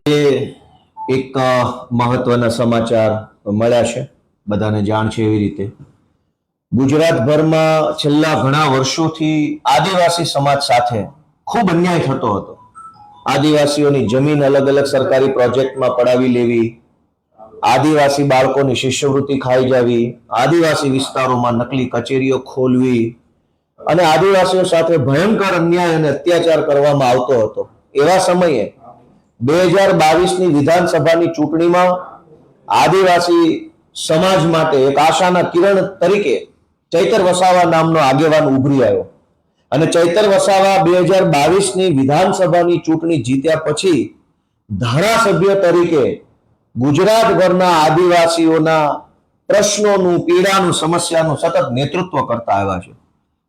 એક મહત્વના સમાચાર મળ્યા છે, બધાને જાણ છે એવી રીતે ગુજરાતભરમાં છેલ્લા ઘણા વર્ષોથી આદિવાસી સમાજ સાથે ખૂબ અન્યાય થતો હતો. આદિવાસીઓની જમીન અલગ અલગ સરકારી પ્રોજેક્ટમાં પડાવી લેવી, આદિવાસી બાળકોની શિષ્યવૃત્તિ ખાઈ જવી, આદિવાસી વિસ્તારોમાં નકલી કચેરીઓ ખોલવી અને આદિવાસીઓ સાથે ભયંકર અન્યાય અને અત્યાચાર કરવામાં આવતો હતો. એવા સમયે 2022ની વિધાનસભાની ચૂંટણીમાં આદિવાસી સમાજ માટે એક આશાના કિરણ તરીકે ચૈતર વસાવા નામનો આગેવાન ઉભરી આવ્યો અને ચૈતર વસાવા 2022ની વિધાનસભાની ચૂંટણી જીત્યા પછી ધારાસભ્ય તરીકે ગુજરાતભરના આદિવાસીઓના પ્રશ્નોનું, પીડાનું, સમસ્યાનું સતત નેતૃત્વ કરતા આવ્યા છે.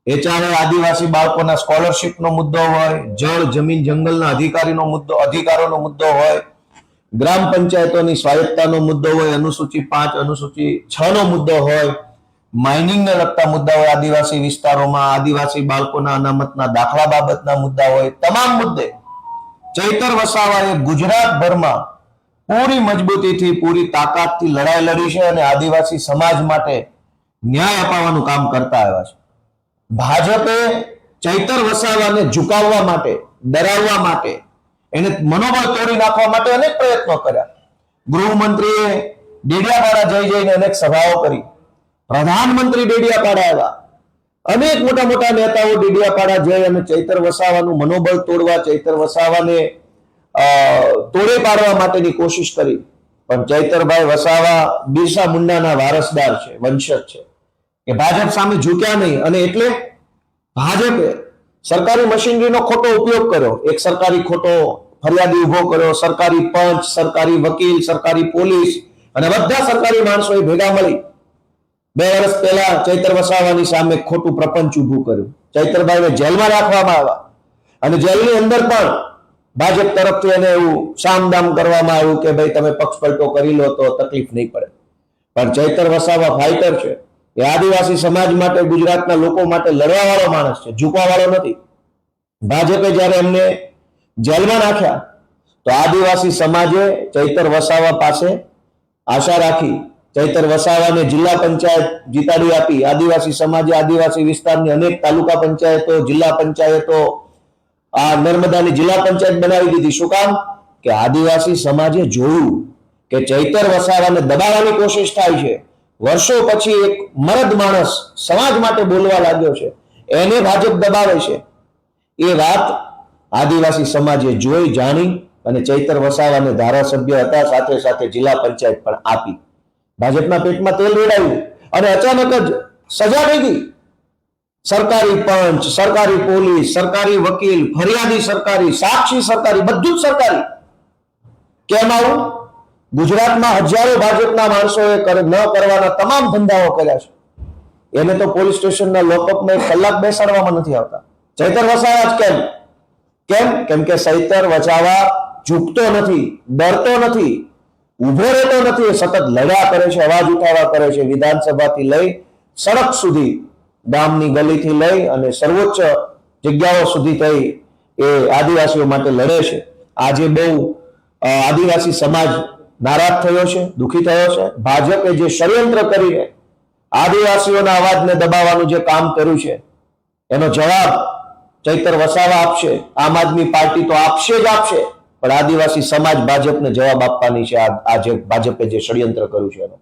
એ ચાહે આદિવાસી બાળકોના સ્કોલરશિપનો મુદ્દો હોય, જળ, જમીન, જંગલના અધિકારોનો મુદ્દો હોય, ગ્રામ પંચાયતોની સ્વાયત્તાનો મુદ્દો હોય, અનુસૂચિ 5, અનુસૂચિ 6નો મુદ્દો હોય, માઇનિંગને લગતા મુદ્દા હોય, આદિવાસી વિસ્તારોમાં આદિવાસી બાળકોના અનામતના દાખલા બાબતના મુદ્દા હોય, તમામ મુદ્દે ચૈતર વસાવાએ ગુજરાતભરમાં પૂરી મજબૂતીથી, પૂરી તાકાતથી લડાઈ લડી છે અને આદિવાસી સમાજ માટે ન્યાય અપાવવાનું કામ કરતા આવ્યા છે. ભાજપે ચૈતર વસાવાને ઝુકાવવા માટે, ડરાવવા માટે, એને મનોબળ તોડી નાખવા માટે અનેક પ્રયત્નો કર્યા. ગૃહમંત્રીએ ડેડિયાપાડા જઈને અનેક સભાઓ કરી, પ્રધાનમંત્રી ડેડિયાપાડા આવ્યા, અનેક મોટા મોટા નેતાઓ ડેડિયાપાડા જઈ અને ચૈતર વસાવાનું મનોબળ તોડવા, ચૈતર વસાવાને તોડે પાડવા માટેની કોશિશ કરી. પણ ચૈતરભાઈ વસાવા બિરસા મુંડાના વારસદાર છે, વંશજ છે, કે ભાજપ સામે ઝૂક્યા નહીં અને એટલે ભાજપે સરકારી મશીનરીનો ખોટો ઉપયોગ કર્યો. એક સરકારી ખોટો ફરિયાદી ઉભો કર્યો, સરકારી પંચ, સરકારી વકીલ, સરકારી પોલીસ અને બધા સરકારી માણસોએ ભેગા મળી 2 વર્ષ પહેલા ચૈતર વસાવાની સામે ખોટું પ્રપંચ ઉભું કર્યું. ચૈતરભાઈને જેલમાં રાખવામાં આવ્યા અને જેલની અંદર પણ ભાજપ તરફથી એને એવું સામદામ કરવામાં આવ્યું કે ભાઈ તમે પક્ષ પલટો કરી લો તો તકલીફ નહીં પડે. પણ ચૈતર વસાવા ફાઇટર છે. એ આદિવાસી સમાજ માટે, ગુજરાતના લોકો માટે લડવા વાળો માણસ છે, ઝૂકવા વાળો નથી. ભાજપે જ્યારે એમને જેલમાં નાખ્યા તો આદિવાસી સમાજે ચૈતર વસાવા પાસે આશા રાખી, ચૈતર વસાવાને જિલ્લા પંચાયત જીતાડી આપી. આદિવાસી સમાજે આદિવાસી વિસ્તારની અનેક તાલુકા પંચાયતો, જિલ્લા પંચાયતો, આ નર્મદાની જિલ્લા પંચાયત બનાવી દીધી. શું કામ? કે આદિવાસી સમાજે જોયું કે ચૈતર વસાવાને દબાવવાની કોશિશ થાય છે. વર્ષો પછી એક મરદ માણસ સમાજ માટે બોલવા લાગ્યો છે, એને ભાજપ દબાવે છે. એ વાત આદિવાસી સમાજે જોઈ, જાણી અને ચૈતર વસાવાને ધારાસભ્ય હતા, સાથે સાથે જિલ્લા પંચાયત પણ આપી. ભાજપના પેટમાં તેલ રેડાયું અને અચાનક જ સજા થઈ ગઈ. સરકારી પંચ, સરકારી પોલીસ, સરકારી વકીલ, ફરિયાદી સરકારી, સાક્ષી સરકારી, બધું જ સરકારી. કેમ આવું? ગુજરાતમાં હજારો ભાજપના માણસોએ ન કરવાના તમામ ધંધાઓ કર્યા છે. એને તો પોલીસ સ્ટેશનના લોકઅપમાં 1 કલાક બેસાડવામાં નથી આવતા. ચૈતર વસાવા જ કેમ? કેમ કે ચૈતર વસાવા ઝૂકતો નથી, ડરતો નથી, ઉભો રહેતો નથી. એ સતત લડ્યા કરે છે, અવાજ ઉઠાવવા કરે છે. વિધાનસભાથી લઈ સડક સુધી, ગામની ગલીથી લઈ અને સર્વોચ્ચ જગ્યાઓ સુધી થઈ એ આદિવાસીઓ માટે લડે છે. આજે બહુ આદિવાસી સમાજ નારાજ થયો છે, દુઃખી થયો છે. ભાજપે જે ષડયંત્ર કરીને આદિવાસીઓના અવાજને દબાવવાનું જે કામ કર્યું છે એનો જવાબ ચૈતર વસાવા આપશે. આમ આદમી પાર્ટી તો આપશે જ આપશે, પણ આદિવાસી સમાજ ભાજપને જવાબ આપવાની છે. આજે ભાજપે જે ષડયંત્ર કર્યું છે એનો.